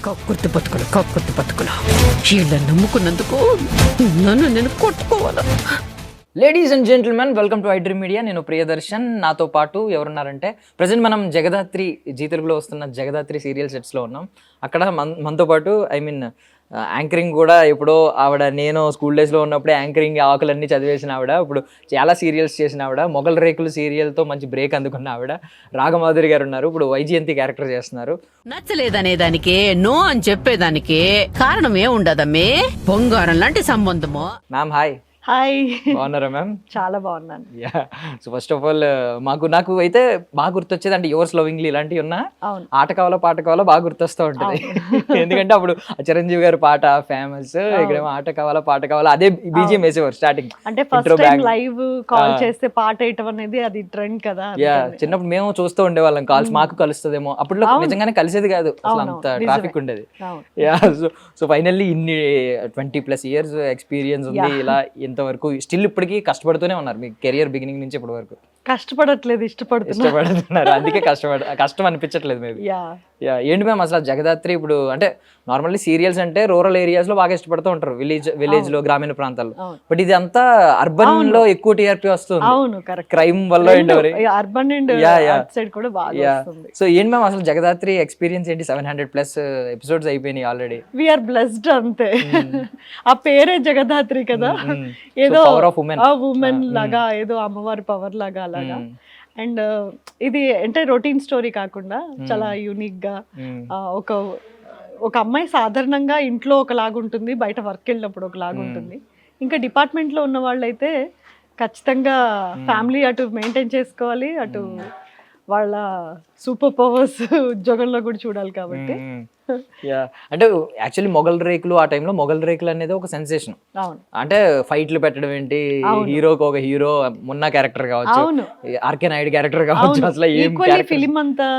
కక్కుర్తి బతుకులు వీళ్ళని నమ్ముకున్నందుకు నన్ను నేను కొట్టుకోవాలా. Ladies and gentlemen, welcome to iDream Media. నేను ప్రియదర్శన్. నాతో పాటు ఎవరున్నారంటే ప్రజెంట్ మనం జగదాత్రి, జీ తెలుగులో వస్తున్న జగదాత్రి సీరియల్ సెట్స్లో ఉన్నాం. అక్కడ మనతో పాటు యాంకరింగ్ కూడా ఎప్పుడో ఆవిడ, నేను స్కూల్ డేస్లో ఉన్నప్పుడే యాంకరింగ్ ఆకులన్నీ చదివేసిన ఆవిడ, ఇప్పుడు చాలా సీరియల్స్ చేసిన ఆవిడ, మొగల్ రేకులు సీరియల్తో మంచి బ్రేక్ అందుకున్న ఆవిడ రాగమాధురి గారు ఉన్నారు. ఇప్పుడు వైజయంతి క్యారెక్టర్ చేస్తున్నారు. నచ్చలేదనే దానికి నో అని చెప్పేదానికి కారణం ఏముండదమ్మే, బంగారం లాంటి సంబంధము. Ma'am hi. హాయ్, బాగున్నారా మ్యామ్? చాలా బాగున్నాను. Yeah, so first of all నాకు అయితే బాగా గుర్తొచ్చేది అంటే యువర్స్ లవింగ్లీ ఇలాంటివి ఉన్నా ఆట కావాలో పాట కావాలో బాగా గుర్తొస్తూ ఉంటుంది. ఎందుకంటే అప్పుడు చిరంజీవి గారి పాట ఫేమస్, ఇక్కడేమో ఆట కావాలా పాట కావాలా, అదే బీజిఎం వేసేవారు స్టార్టింగ్. అంటే ఫస్ట్ టైం లైవ్ కాల్ చేస్తే పాట వేయటం అనేది అది ట్రెండ్ కదా. యా, చిన్నప్పుడు మేము చూస్తూ ఉండేవాళ్ళం, కాల్స్ మాకు కలుస్తుందేమో. అప్పట్లో నిజంగానే కలిసేది కాదు, అసలు అంత ట్రాఫిక్ ఉండేది. యా, సో ఫైనల్లీ ఇన్ని 20+ years ఎక్స్పీరియన్స్ ఉంది. ఇలా ఇంతవరకు స్టిల్ ఇప్పటికీ కష్టపడుతూనే ఉన్నారు. మీ కెరియర్ బిగినింగ్ నుంచి ఇప్పటి వరకు కష్టపడట్లేదు, ఇష్టపడుతున్నారు. అందుకే కష్టం అనిపించట్లేదు మేబీ. యా, ఏంటి మ్యామ్ అసలు జగదాత్రి ఇప్పుడు అంటే నార్మల్లీ సీరియల్స్ అంటే రూరల్ ఏరియాస్ లో బాగా ఇష్టపడుతూ ఉంటారు, విలేజ్ లో, గ్రామీణ ప్రాంతాల్లో. బట్ ఇది అంతా అర్బన్ లో ఎక్కువ టీఆర్పీ వస్తుంది. అవును, కరెక్ట్. క్రైమ్ వల్ల అర్బన్ అండ్ సైడ్ కూడా బాగా వస్తుంది. సో ఏంటి మ్యామ్ అసలు జగదాత్రి ఎక్స్పీరియన్స్ ఏంటి? 700+ ఎపిసోడ్స్ అయిపోయినాయి ఆల్రెడీ. వీఆర్ బ్లెస్డ్ అంతే. ఆ పేరే జగదాత్రి కదా, ఏదో ఉమెన్ లాగా, ఏదో అమ్మవారి పవర్ లాగా అలాగా. అండ్ ఇది అంటే రొటీన్ స్టోరీ కాకుండా చాలా యూనిక్ గా, ఒక అమ్మాయి సాధారణంగా ఇంట్లో ఒకలాగుంటుంది, బయట వర్క్ వెళ్ళినప్పుడు ఒకలాగుంటుంది. ఇంకా డిపార్ట్మెంట్లో ఉన్న వాళ్ళైతే ఖచ్చితంగా ఫ్యామిలీ అటు మెయింటైన్ చేసుకోవాలి, అటు వాళ్ళ సూపర్ పవర్స్ ఉద్యోగంలో కూడా చూడాలి కాబట్టి. అంటే యాక్చువల్లీ మొగల్ రేకులు, ఆ టైంలో మొగల్ రేకులు అనేది ఒక సెన్సేషన్. అంటే ఫైట్లు పెట్టడం ఏంటి, హీరోకి ఒక హీరో, మున్నా క్యారెక్టర్ కావచ్చు, ఆర్కే నాయుడు క్యారెక్టర్ కావచ్చు, అసలు ఫిలిం అంతా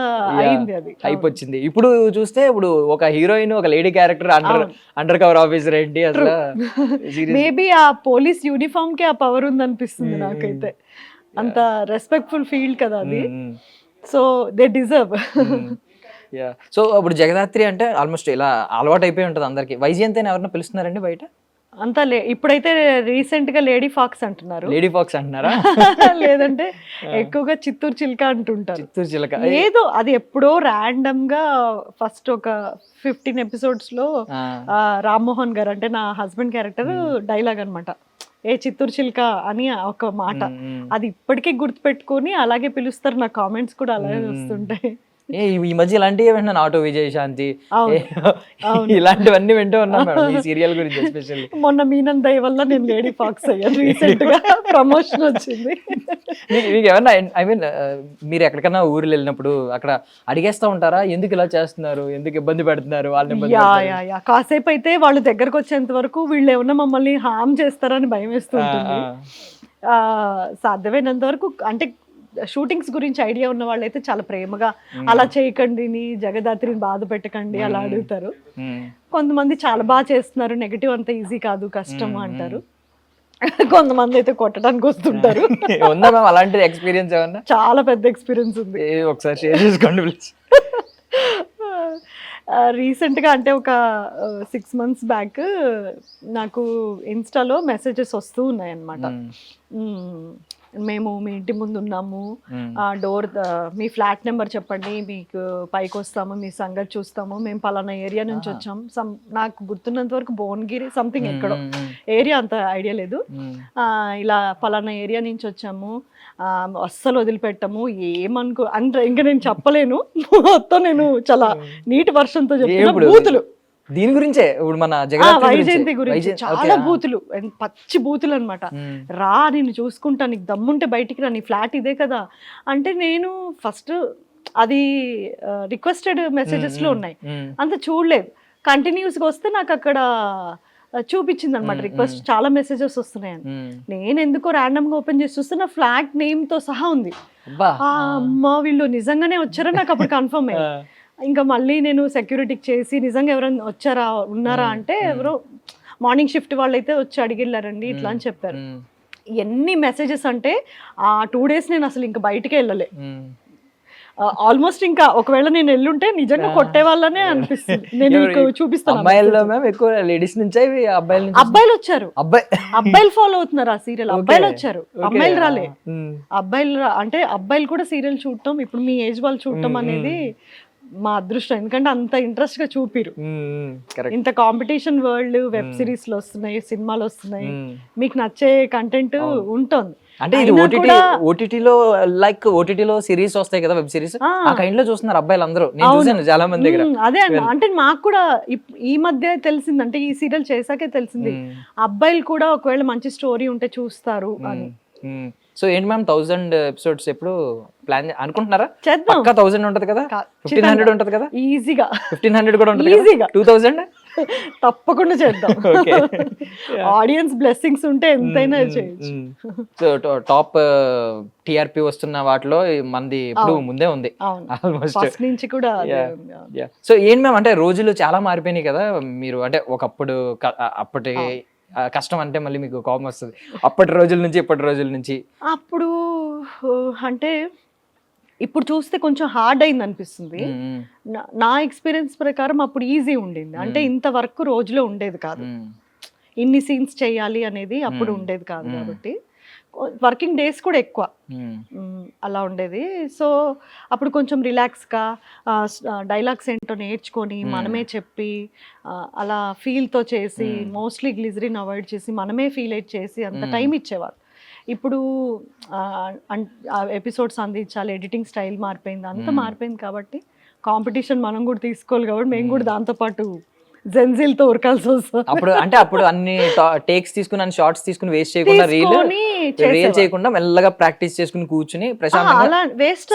హైప్ వచ్చింది. ఇప్పుడు చూస్తే ఇప్పుడు ఒక హీరోయిన్, ఒక lady character, under cover officer ఏంటి అసలు. మేబీ ఆ పోలీస్ యూనిఫామ్ కి ఆ పవర్ ఉందనిపిస్తుంది నాకైతే. అంత రెస్పెక్ట్ఫుల్ ఫీల్డ్ కదా అది, so they deserve. Yeah, so ఇప్పుడు జగదాత్రి అంటే ఆల్మోస్ట్ ఇలా అలవాటు అయిపోయి ఉంటుంది అందరికి. వైజయంతి అని ఎవరన్నా పిలుస్తున్నారండి బయట? అంతా ఇప్పుడైతే రీసెంట్ గా లేడీ ఫాక్స్ అంటున్నారు. లేడీ ఫాక్స్ అంటున్నారా? లేదంటే ఎక్కువగా చిత్తూరు చిలుక అంటుంటారు. చిత్తూరు చిలుక ఏదో అది ఎప్పుడో ర్యాండమ్ గా ఫస్ట్ ఒక 15 episodes లో రామ్మోహన్ గారు, అంటే నా హస్బెండ్ క్యారెక్టర్ డైలాగ్ అనమాట, ఏ చిత్తూరు చిలుక అని ఒక మాట. అది ఇప్పటికీ గుర్తు పెట్టుకుని అలాగే పిలుస్తారు. నా కామెంట్స్ కూడా అలాగే వస్తుంటాయి. ఈ మధ్య ఇలాంటివి వింటున్నాను, ఆటో విజయశాంతి, ఇలాంటివన్నీ వింటూ ఉన్నాం మేడం ఈ సీరియల్ గురించి ఎస్పెషల్లీ. మొన్న మీనన్ దయ వల్ల నేను లేడీ ఫాక్స్ అయ్యాను, రీసెంట్ గా ప్రమోషన్ వచ్చింది. మీకు ఏమన్నా మీరు ఎక్కడికన్నా ఊర్లు వెళ్ళినప్పుడు అక్కడ అడిగేస్తా ఉంటారా, ఎందుకు ఇలా చేస్తున్నారు, ఎందుకు ఇబ్బంది పెడుతున్నారు వాళ్ళని? కాసేపు అయితే వాళ్ళు దగ్గరకు వచ్చేంత వరకు వీళ్ళు ఏమన్నా మమ్మల్ని హామ్ చేస్తారని భయం వేస్తుంటుంది. సాధ్యమైనంత వరకు అంటే షూటింగ్స్ గురించి ఐడియా ఉన్న వాళ్ళైతే చాలా ప్రేమగా, అలా చేయకండి, నీ జగదాత్రిని బాధ పెట్టకండి అలా అడుగుతారు. కొంతమంది చాలా బాగా చేస్తున్నారు, నెగటివ్ అంత ఈజీ కాదు, కష్టం అంటారు. కొంతమంది అయితే కొట్టడానికి వస్తుంటారు. అలాంటి ఎక్స్పీరియన్స్ ఏమన్నా? చాలా పెద్ద ఎక్స్పీరియన్స్ ఉంది, ఒకసారి షేర్ చేసుకోండి. రీసెంట్గా అంటే ఒక 6 months బ్యాక్ నాకు ఇన్స్టాలో మెసేజెస్ వస్తూ ఉన్నాయన్నమాట. మేము మీ ఇంటి ముందు ఉన్నాము, డోర్ మీ ఫ్లాట్ నెంబర్ చెప్పండి, మీకు పైకి వస్తాము, మీ సంగతి చూస్తాము, మేము పలానా ఏరియా నుంచి వచ్చాం, నాకు గుర్తున్నంత వరకు భువనగిరి సంథింగ్ ఎక్కడో ఏరియా, అంత ఐడియా లేదు, ఇలా పలానా ఏరియా నుంచి వచ్చాము, అస్సలు వదిలిపెట్టము, ఏమనుకో అంటే ఇంకా నేను చెప్పలేను మొత్తం, నేను చాలా నీటి వర్షంతో చెప్తున్నా. బూతులు దీని గురించే, ఇప్పుడు మన వైజయంతి గురించి చాలా బూతులు, పచ్చి బూతులు అనమాట. రా, నేను చూసుకుంటా, నీకు దమ్ముంటే బయటికి రా, నీ ఫ్లాట్ ఇదే కదా అంటే. నేను ఫస్ట్ అది రిక్వెస్టెడ్ మెసేజెస్ లో ఉన్నాయి, అంత చూడలేదు. కంటిన్యూస్గా వస్తే నాకు అక్కడ చూపించింది అనమాట రిక్వెస్ట్, చాలా మెసేజెస్ వస్తున్నాయని. నేను ఎందుకో ర్యాండమ్ గా ఓపెన్ చేసి చూస్తే నా ఫ్లాట్ నేమ్ తో సహా ఉంది. అమ్మ, వీళ్ళు నిజంగానే వచ్చారా నాకు అప్పుడు కన్ఫర్మ్ అయ్యి. ఇంకా మళ్ళీ నేను సెక్యూరిటీకి చేసి నిజంగా ఎవరైనా వచ్చారా, ఉన్నారా అంటే ఎవరో మార్నింగ్ షిఫ్ట్ వాళ్ళు అయితే వచ్చి అడిగిళ్ళారండి ఇట్లా అని చెప్పారు. ఎన్ని మెసేజెస్ అంటే ఆ 2 days నేను అసలు ఇంకా బయటికే వెళ్ళలే. ఆల్మోస్ట్ ఇంకా ఒకవేళ నేను ఎల్లుంటే నిజంగా కొట్టే వాళ్ళనే అనిపిస్తుంది. నేను మీకు చూపిస్తాను. అమ్మాయిల్లో మ్యామ్ ఎక్కువ లేడీస్ నుంచే అబ్బాయిల నుంచి అబ్బాయిలు వచ్చారు, అబ్బాయిలు ఫాలో అవుతున్నారు ఆ సీరియల్. అబ్బాయిలు వచ్చారు, అమ్మాయిలు రాలే. అంటే అబ్బాయిలు కూడా సీరియల్ చూడటం, ఇప్పుడు మీ ఏజ్ వాళ్ళు చూడటం అనేది మా అదృష్టం. ఎందుకంటే అంత ఇంట్రెస్ట్ గా చూపిరు. ఇంత కాంపిటీషన్ వరల్డ్, వెబ్ సిరీస్ లో వస్తున్నాయి, సినిమాలు వస్తున్నాయి, మీకు నచ్చే కంటెంట్ ఉంటుంది. అంటే ఇది ఓటీటీలో ఓటీటీలో సిరీస్ వస్తాయి కదా, వెబ్ సిరీస్, ఆ కైండ్ లో చూస్తున్నారు అబ్బాయిలు అందరూ. నేను చూసాను చాలా మంది దగ్గర. అదే అంటే మాకు కూడా ఈ మధ్య తెలిసింది, అంటే ఈ సీరియల్ చేశాకే తెలిసింది అబ్బాయిలు కూడా ఒకవేళ మంచి స్టోరీ ఉంటే చూస్తారు అని. సో ఏంటి మ్యామ్ 1000 ఎపిసోడ్స్ ఎప్పుడు ప్లాన్ అనుకుంటున్నారా? చేద్దాం. పక్కా 1000 ఉంటది కదా, 1500 ఉంటది కదా, ఈజీగా 1500 కూడా ఉంటది, ఈజీగా 2000 తప్పకుండా చేద్దాం. ఆడియన్స్ బ్లెస్సింగ్స్ ఉంటే ఎంతైనా చేయొచ్చు. సో టాప్ టిఆర్పి వస్తున్న వాటిలో మంది ఇప్పుడు ముందే ఉంది ఆల్మోస్ట్ ఫస్ట్ నుంచి కూడా. సో ఏంటి మ్యామ్, అంటే రోజులు చాలా మారిపోయినాయి కదా. మీరు అంటే ఒకప్పుడు అప్పటి కష్టం అంటే మళ్ళీ మీకు కోపం వస్తుంది, అప్పటి రోజుల నుంచి ఇప్పటి రోజుల నుంచి. అప్పుడు అంటే ఇప్పుడు చూస్తే కొంచెం హార్డ్ అయింది అనిపిస్తుంది. నా ఎక్స్పీరియన్స్ ప్రకారం అప్పుడు ఈజీ ఉండింది. అంటే ఇంత వర్క్ రోజులో ఉండేది కాదు, ఇన్ని సీన్స్ చేయాలి అనేది అప్పుడు ఉండేది కాదు. కాబట్టి వర్కింగ్ డేస్ కూడా ఎక్కువ అలా ఉండేది. సో అప్పుడు కొంచెం రిలాక్స్గా డైలాగ్స్ ఏంటో నేర్చుకొని మనమే చెప్పి అలా ఫీల్తో చేసి, మోస్ట్లీ గ్లిజరిన్ అవాయిడ్ చేసి మనమే ఫీల్ చేసి అంత టైం ఇచ్చేవాళ్ళు. ఇప్పుడు ఎపిసోడ్స్ అందించాలి, ఎడిటింగ్ స్టైల్ మారిపోయింది, అంత మారిపోయింది. కాబట్టి కాంపిటీషన్ మనం కూడా తీసుకోవాలి. కాబట్టి మేము కూడా దాంతోపాటు జెన్జిల్తో ఉరకాల్సి వస్తుంది. అప్పుడు అన్ని టేక్స్ తీసుకుని, అన్ని షార్ట్స్ తీసుకుని వేస్ట్ చేయకుండా, రీల్ చేయకుండా మెల్లగా ప్రాక్టీస్ చేసుకుని కూర్చుని ప్రశాంతంగా వేస్ట్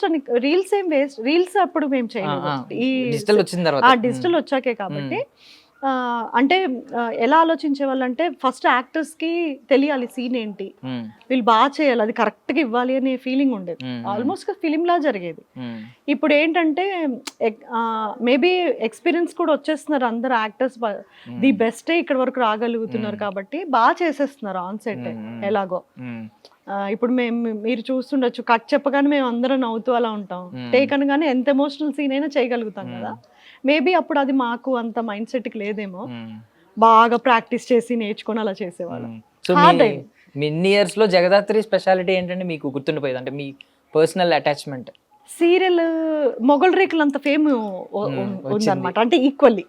అని రీల్స్ ఏం వేస్ట్, రీల్స్ అప్పుడు మేము చేయలేదు. ఈ డిజిటల్ వచ్చిన తర్వాత, డిజిటల్ వచ్చాకే. కాబట్టి అంటే ఎలా ఆలోచించే వాళ్ళంటే ఫస్ట్ యాక్టర్స్ కి తెలియాలి సీన్ ఏంటి, వీళ్ళు బాగా చేయాలి, అది కరెక్ట్ గా ఇవ్వాలి అనే ఫీలింగ్ ఉండేది. ఆల్మోస్ట్ ఫిలిం లా జరిగేది. ఇప్పుడు ఏంటంటే మేబీ ఎక్స్పీరియన్స్ కూడా వచ్చేస్తున్నారు అందరు యాక్టర్స్, ది బెస్ట్ ఇక్కడ వరకు రాగలుగుతున్నారు. కాబట్టి బాగా చేసేస్తున్నారు ఆన్ సెట్ ఎలాగో. ఇప్పుడు మీరు చూస్తుండొచ్చు, కట్ చెప్పగానే మేము అందరం నవ్వుతూ అలా ఉంటాం, టేక్ అనగానే ఎంత ఎమోషనల్ సీన్ అయినా చేయగలుగుతాం కదా. మేబీ అప్పుడు అది మాకు అంత మైండ్ సెట్కి లేదేమో, బాగా ప్రాక్టీస్ చేసి నేర్చుకొని అలా చేసేవాళ్ళం. ఇన్ని ఇయర్స్ లో జగదాత్రి స్పెషాలిటీ ఏంటంటే మీకు గుర్తుండిపోయేది, అంటే మీ పర్సనల్ అటాచ్మెంట్? సీరియల్ మొగల్ రేకులు అంత ఫేమ్ ఉందన్నమాట. అంటే ఈక్వల్లీ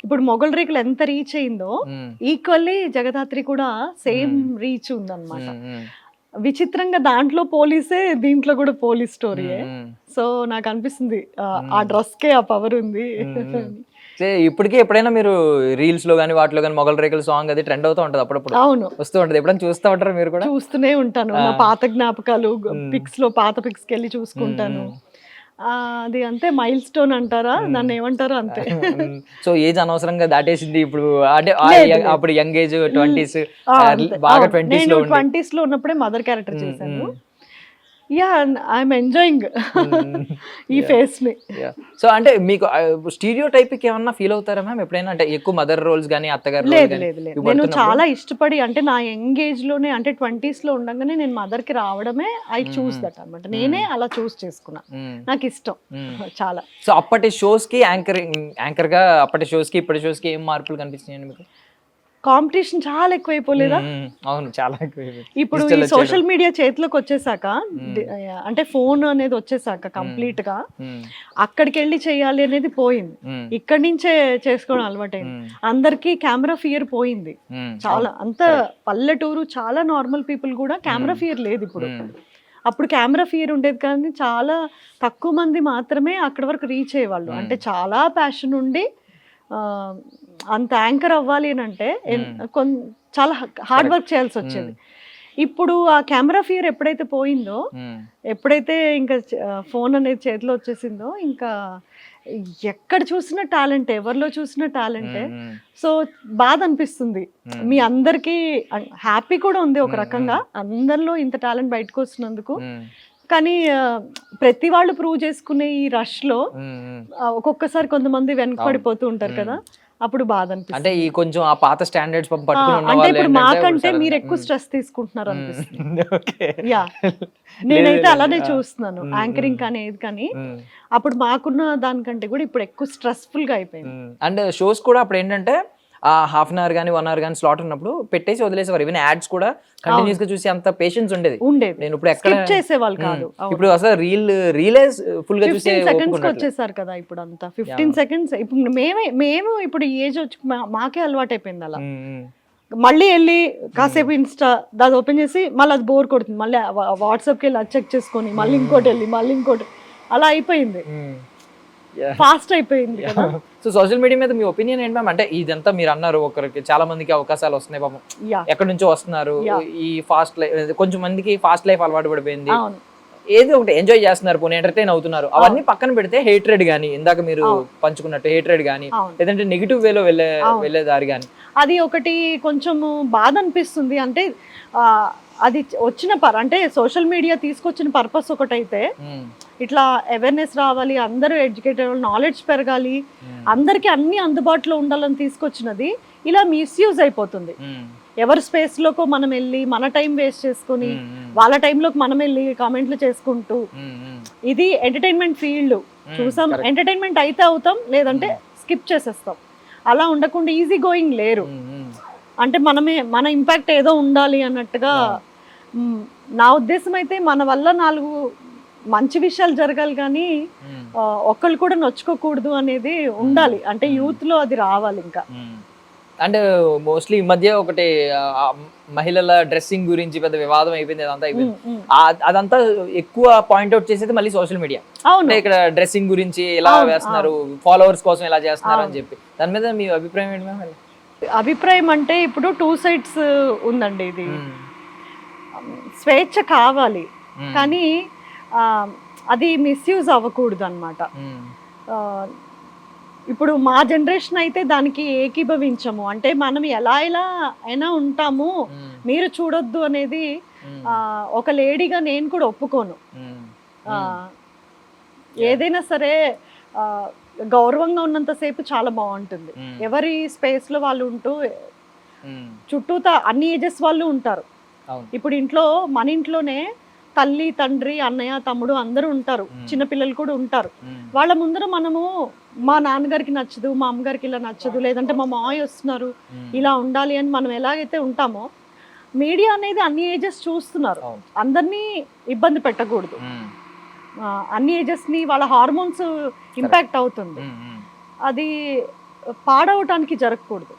ఇప్పుడు మొగల్ రేకులు ఎంత రీచ్ అయిందో ఈక్వల్లీ జగదాత్రి కూడా సేమ్ రీచ్ ఉందన్నమాట. విచిత్రంగా దాంట్లో పోలీసే, దీంట్లో కూడా పోలీస్ స్టోరీయే. సో నాకు అనిపిస్తుంది ఆ డ్రెస్ కే ఆ పవర్ ఉంది. ఇప్పటికీ ఎప్పుడైనా మీరు రీల్స్ లో గానీ వాటిలో గానీ మొగల్ రేకుల సాంగ్ అది ట్రెండ్ అవుతూ ఉంటది, అప్పుడప్పుడు అవును వస్తూ ఉంటది, ఎప్పుడైనా చూస్తూ ఉంటారు మీరు కూడా? చూస్తూనే ఉంటాను, నా పాత జ్ఞాపకాలు పిక్స్ లో, పాత పిక్స్ కి వెళ్ళి చూసుకుంటాను. అది అంతే, మైల్ స్టోన్ అంటారా దాన్ని, ఏమంటారో అంతే. సో ఏజ్ అనవసరంగా దాటేసింది ఇప్పుడు, అంటే అప్పుడు యంగ్ ఏజ్ 20s, బాగా 20s లో ఉన్నప్పుడే మదర్ క్యారెక్టర్ చేశాను. యా, ఐఎమ్ ఎంజాయింగ్ ఈ ఫేస్ ని. సో అంటే మీకు స్టీరియో టైప్ ఏమన్నా ఫీల్ అవుతారా మ్యామ్ ఎప్పుడైనా, అంటే ఎక్కువ మదర్ రోల్స్ గానీ అత్తగారు? లేదు, నేను చాలా ఇష్టపడి, అంటే నా యంగ్ ఏజ్ లోనే, అంటే 20s లో ఉండగానే నేను మదర్ కి రావడమే ఐ చూస్ దట్ అనమాట. నేనే అలా చూస్ చేసుకున్నా, నాకు ఇష్టం చాలా. సో అప్పటి షోస్ కి యాంకర్ గా, అప్పటి షోస్ కి ఇప్పటి షోస్ కి ఏం మార్పులు కనిపిస్తున్నాయండి మీకు? కాంపిటీషన్ చాలా ఎక్కువైపోలేదా? అవును, చాలా ఎక్కువైపోయింది. ఇప్పుడు ఈ సోషల్ మీడియా చేతిలోకి వచ్చేసాక, అంటే ఫోన్ అనేది వచ్చేసాక కంప్లీట్ గా అక్కడికి వెళ్ళి చేయాలి అనేది పోయింది, ఇక్కడి నుంచే చేసుకోవడం అలవాటైంది. అందరికి కెమెరా ఫియర్ పోయింది చాలా. అంత పల్లెటూరు, చాలా నార్మల్ పీపుల్ కూడా కెమెరా ఫియర్ లేదు ఇప్పుడు. అప్పుడు కెమెరా ఫియర్ ఉండేది, కానీ చాలా తక్కువ మంది మాత్రమే అక్కడ వరకు రీచ్ అయ్యేవాళ్ళు. అంటే చాలా ప్యాషన్ ఉండి అంత యాంకర్ అవ్వాలి అని అంటే చాలా హార్డ్ వర్క్ చేయాల్సి వచ్చేది. ఇప్పుడు ఆ కెమెరా ఫియర్ ఎప్పుడైతే పోయిందో, ఎప్పుడైతే ఇంకా ఫోన్ అనేది చేతిలో వచ్చేసిందో, ఇంకా ఎక్కడ చూసినా టాలెంట్, ఎవరిలో చూసినా టాలెంటే. సో బాధ అనిపిస్తుంది, మీ అందరికీ హ్యాపీ కూడా ఉంది ఒక రకంగా, అందరిలో ఇంత టాలెంట్ బయటకు వస్తున్నందుకు. కానీ ప్రతి వాళ్ళు ప్రూవ్ చేసుకునే ఈ రష్ లో ఒక్కొక్కసారి కొంతమంది వెనకబడిపోతూ ఉంటారు కదా. అప్పుడు బాధ అనిపిస్తుంది. అంటే ఈ కొంచెం ఆ పాత స్టాండర్డ్స్ పట్టుకుని ఉన్న అంటే వాళ్ళు ఇప్పుడు ఏంటంటే మాకంటే ఇప్పుడు మీరు సడన్ ఎక్కువ స్ట్రెస్ తీసుకుంటున్నారు అనిపిస్తుంది. ఓకే. యా నేనైతే అలానే చూస్తున్నాను యాంకరింగ్ కానీ ఏది కానీ. అప్పుడు మాకున్న దానికంటే కూడా ఇప్పుడు ఎక్కువ స్ట్రెస్ఫుల్ గా అయిపోయింది. అండ్ షోస్ కూడా అప్పుడు ఏంటంటే ఆ హాఫ్ అన్ అవర్ కానీ 1 hour కానీ స్లాట్ ఉన్నప్పుడు పెట్టేసి వదిలేసేవారు. ఈవెన్ యాడ్స్ కూడా కంటిన్యూస్ గా చూసి అంత పేషెన్స్ ఉండేది. నేను ఇప్పుడు ఎక్కడ Skip చేసేవాళ్ళు కాదు. ఇప్పుడు అసలు రీలే ఫుల్ గా చూసే 15 seconds కి వచ్చేసారు కదా ఇప్పుడు అంతా. 15 seconds ఇప్పుడు మేము ఇప్పుడు ఈ ఏజ్ వచ్చి మాకే అలవాటు అయిపోయింది అలా. మళ్ళీ వెళ్ళి కాసేపు ఇన్స్టా దాది ఓపెన్ చేసి మళ్ళీ అది బోర్ కొడుతుంది, మళ్ళీ వాట్సాప్కి వెళ్ళి అది చెక్ చేసుకొని మళ్ళీ ఇంకోటి వెళ్ళి మళ్ళీ ఇంకోటి అలా అయిపోయింది, ఫాస్ట్ అయిపోయింది కదా. సో సోషల్ మీడియా మీద మీ ఒపీనియన్ ఏంటి మ్యామ్? అంటే ఇదంతా మీరు అన్నారు, ఒకరికి చాలా మందికి అవకాశాలు వస్తున్నాయి పాపం, ఎక్కడి నుంచో వస్తున్నారు, ఈ ఫాస్ట్ లైఫ్ కొంచెం మందికి ఫాస్ట్ లైఫ్ అలవాటు పడిపోయింది, ఏదో ఒకటి ఎంజాయ్ చేస్తున్నారు, పోనీ ఎంటర్టైన్ అవుతున్నారు, అవన్నీ పక్కన పెడితే హేట్రెడ్ గానీ ఇందాక మీరు పంచుకున్నట్టు హేట్రెడ్ గానీ లేదంటే నెగిటివ్ వేలో వెళ్ళే దారి గానీ అది ఒకటి కొంచెం బాధ అనిపిస్తుంది. అంటే అది వచ్చిన అంటే సోషల్ మీడియా తీసుకొచ్చిన పర్పస్ ఒకటైతే ఇట్లా అవేర్నెస్ రావాలి, అందరూ ఎడ్యుకేటెడ్, నాలెడ్జ్ పెరగాలి, అందరికీ అన్ని అందుబాటులో ఉండాలని తీసుకొచ్చినది ఇలా మిస్యూజ్ అయిపోతుంది. ఎవరి స్పేస్లోకి మనం వెళ్ళి మన టైం వేస్ట్ చేసుకుని వాళ్ళ టైంలోకి మనం వెళ్ళి కామెంట్లు చేసుకుంటూ, ఇది ఎంటర్టైన్మెంట్ ఫీల్డ్, చూసాం ఎంటర్టైన్మెంట్ అయితే అవుతాం లేదంటే స్కిప్ చేసేస్తాం. అలా ఉండకుండా ఈజీ గోయింగ్ లేరు. అంటే మన ఇంపాక్ట్ ఏదో ఉండాలి అన్నట్టుగా. నా ఉద్దేశం అయితే మన వల్ల 4 మంచి విషయాలు జరగాలి కానీ ఒక్కళ్ళు కూడా నొచ్చుకోకూడదు అనేది ఉండాలి. అంటే యూత్ లో అది రావాలి ఇంకా. అండ్ మోస్ట్లీ ఈ మధ్య ఒకటి మహిళల డ్రెస్సింగ్ గురించి పెద్ద వివాదం అయిపోయింది, అదంతా అయిపోయింది. అదంతా ఎక్కువ పాయింట్అవుట్ చేసేది మళ్ళీ సోషల్ మీడియా. ఇక్కడ డ్రెస్సింగ్ గురించి ఎలా వేస్తున్నారు, ఫాలోవర్స్ కోసం ఎలా చేస్తున్నారు అని చెప్పి, దాని మీద మీ అభిప్రాయం ఏంటి మ్యామ్? అభిప్రాయం అంటే ఇప్పుడు 2 sides ఉందండి. ఇది స్వేచ్ఛ కావాలి కానీ అది మిస్యూజ్ అవ్వకూడదు అన్నమాట. ఇప్పుడు మా జనరేషన్ అయితే దానికి ఏకీభవించము. అంటే మనం ఎలా అయినా ఉంటాము, మీరు చూడొద్దు అనేది ఒక లేడీగా నేను కూడా ఒప్పుకోను. ఏదైనా సరే గౌరవంగా ఉన్నంతసేపు చాలా బాగుంటుంది. ఎవరి స్పేస్ లో వాళ్ళు ఉంటూ చుట్టూతా అన్ని ఏజెస్ వాళ్ళు ఉంటారు. ఇప్పుడు మన ఇంట్లోనే తల్లి, తండ్రి, అన్నయ్య, తమ్ముడు అందరూ ఉంటారు, చిన్నపిల్లలు కూడా ఉంటారు. వాళ్ళ ముందర మనము మా నాన్నగారికి నచ్చదు, మా అమ్మగారికి ఇలా నచ్చదు, లేదంటే మా మాయ వస్తున్నారు ఇలా ఉండాలి అని మనం ఎలాగైతే ఉంటామో, మీడియా అనేది అన్ని ఏజెస్ చూస్తున్నారు. అందరినీ ఇబ్బంది పెట్టకూడదు. అన్ని ఏజెస్ ని వాళ్ళ హార్మోన్స్ ఇంపాక్ట్ అవుతుంది. అది పాడవటానికి జరగకూడదు.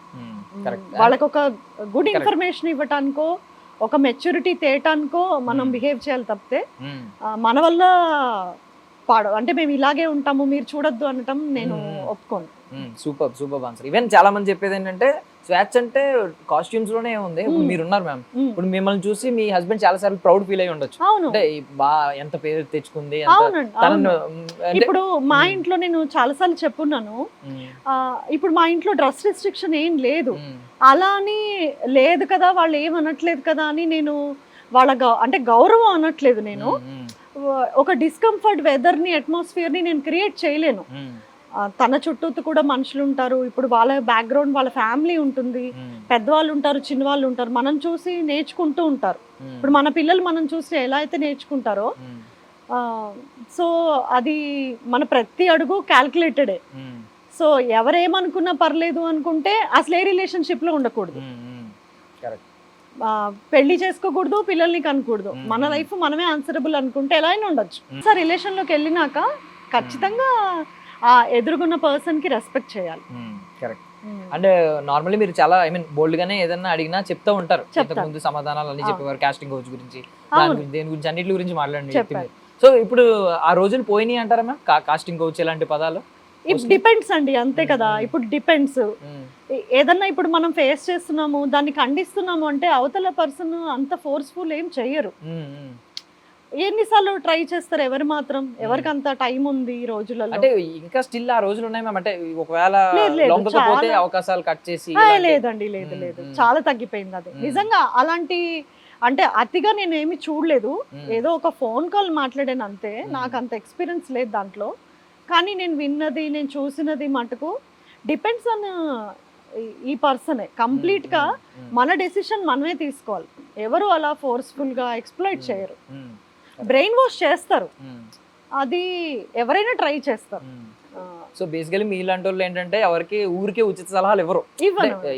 వాళ్ళకి ఒక గుడ్ ఇన్ఫర్మేషన్ ఇవ్వటానికో ఒక మెచ్యూరిటీ తేటానికో మనం బిహేవ్ చేయాలి తప్పితే మన వల్ల అంటే మేము ఇలాగే ఉంటాము మీరు చూడొద్దు అనటం నేను ఒప్పుకోను. Super answer. ఈవెన్ చాలా మంది చెప్పేది ఏంటంటే స్వాచ్ అంటే కాస్ట్యూమ్స్ లోనే ఉంది. ఇప్పుడు మీరు ఉన్నారు మ్యామ్, ఇప్పుడు మిమ్మల్ని చూసి మీ హస్బెండ్ చాలా సార్లు ప్రౌడ్ ఫీల్ అయ్యి ఉండొచ్చు, అంటే ఎంత పేరు తెచ్చుకుంది. ఇప్పుడు మా ఇంట్లో నేను చాలా సార్లు చెప్పున్నాను, ఇప్పుడు మా ఇంట్లో డ్రెస్ రెస్ట్రిక్షన్ ఏం లేదు, అలా అని లేదు కదా వాళ్ళు ఏమనట్లేదు కదా అని నేను వాళ్ళ అంటే గౌరవం అనట్లేదు. నేను ఒక డిస్కంఫర్ట్ వెదర్ని, అట్మాస్ఫియర్ని నేను క్రియేట్ చేయలేను. తన చుట్టూ కూడా మనుషులు ఉంటారు. ఇప్పుడు వాళ్ళ బ్యాక్గ్రౌండ్, వాళ్ళ ఫ్యామిలీ ఉంటుంది, పెద్దవాళ్ళు ఉంటారు, చిన్నవాళ్ళు ఉంటారు, మనం చూసి నేర్చుకుంటూ ఉంటారు. ఇప్పుడు మన పిల్లలు మనం చూసి ఎలా అయితే నేర్చుకుంటారో, సో అది మన ప్రతి అడుగు క్యాల్కులేటెడే. సో ఎవరేమనుకున్నా పర్లేదు అనుకుంటే అసలు ఏ రిలేషన్షిప్లో ఉండకూడదు, పెళ్లి చేసుకోకూడదు, పిల్లల్ని కనకూడదు, మన లైఫ్ మనమే ఆన్సరబుల్ అనుకుంటే ఎలా అయినా ఉండొచ్చు. సో రిలేషన్లోకి వెళ్ళినాక ఖచ్చితంగా ఆ ఎదురుగున్న పర్సన్ కి రెస్పెక్ట్ చేయాలి. కరెక్ట్. అంటే నార్మల్లీ మీరు చాలా బోల్డ్ గానే ఏదన్నా అడిగినా చెప్తూ ఉంటారు, ముందు సమాధానాలు అన్ని చెప్పేవారు, కాస్టింగ్ కోచ్ గురించి, దేని గురించి, అన్నిటి గురించి మాట్లాడండి. సో ఇప్పుడు ఆ రోజులు పోయినాయి అంటారా మ్యామ్, కాస్టింగ్ కోచ్ ఇలాంటి పదాలు? డిపెండ్స్ అండి, అంతే కదా. ఇప్పుడు డిపెండ్స్, ఏదన్నా ఇప్పుడు మనం ఫేస్ చేస్తున్నాము, దాన్ని ఖండిస్తున్నాము అంటే అవతల పర్సన్ అంత ఫోర్స్ఫుల్ ఏం చెయ్యరు. ఎన్నిసార్లు ట్రై చేస్తారు, ఎవరికి అంత టైం ఉంది ఈ రోజులలో? అంటే ఇంకా స్టిల్ ఆ రోజులు ఉన్నాయి మ్యామ్, అంటే ఒకవేళ అవకాశాలు కట్ చేసి? లేదండి, లేదు, చాలా తగ్గిపోయింది అది నిజంగా. అలాంటి అంటే అతిగా నేను ఏమి చూడలేదు, ఏదో ఒక ఫోన్ కాల్ మాట్లాడాను అంతే, నాకు అంత ఎక్స్పీరియన్స్ లేదు దాంట్లో. కానీ నేను విన్నది, నేను చూసినది మటుకు డిపెండ్స్ ఆన్ ఈ పర్సనే కంప్లీట్గా. మన డెసిషన్ మనమే తీసుకోవాలి. ఎవరు అలా ఫోర్స్ఫుల్గా ఎక్స్ప్లాయిట్ చేయరు. బ్రెయిన్ వాష్ చేస్తారు, అది ఎవరైనా ట్రై చేస్తారు. సో బేసికలీ మీలాంటి వాళ్ళు ఏంటంటే ఎవరికి ఊరికే ఉచిత సలహాలు ఇవ్వరు,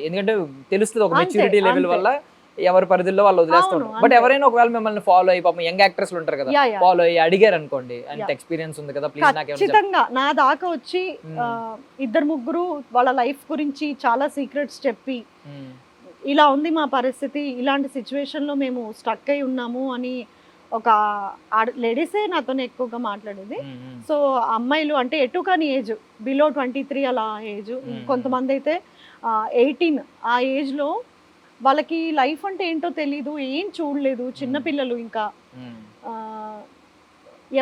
ఎందుకంటే తెలుస్తుంది ఒక మెచ్యూరిటీ లెవెల్ వల్ల ఎవరి పరిధిలో వాళ్ళు వదిలేస్తారు. బట్ ఎవరైనా ఒకవేళ మిమ్మల్ని ఫాలో అయ్యి పాపం యంగ్ యాక్టర్స్ ఉంటారు కదా, ఫాలో అయ్యి అడిగారు అనుకోండి, అంత ఎక్స్పీరియన్స్ ఉంది కదా, ప్లీజ్ నాకు ఖచ్చితంగా నా దాకా వచ్చి 2-3 వాళ్ళ లైఫ్ గురించి చాలా సీక్రెట్స్ చెప్పి, ఇలా ఉంది మా పరిస్థితి, ఇలాంటి సిచ్యువేషన్ లో మేము స్టక్ అయి ఉన్నాము అని ఒక లేడీసే నాతో ఎక్కువగా మాట్లాడేది. సో అమ్మాయిలు అంటే ఎటు కానీ ఏజ్ బిలో 23 అలా ఏజ్, కొంతమంది అయితే 18 ఆ ఏజ్ లో వాళ్ళకి లైఫ్ అంటే ఏంటో తెలీదు, ఏం చూడలేదు, చిన్నపిల్లలు ఇంకా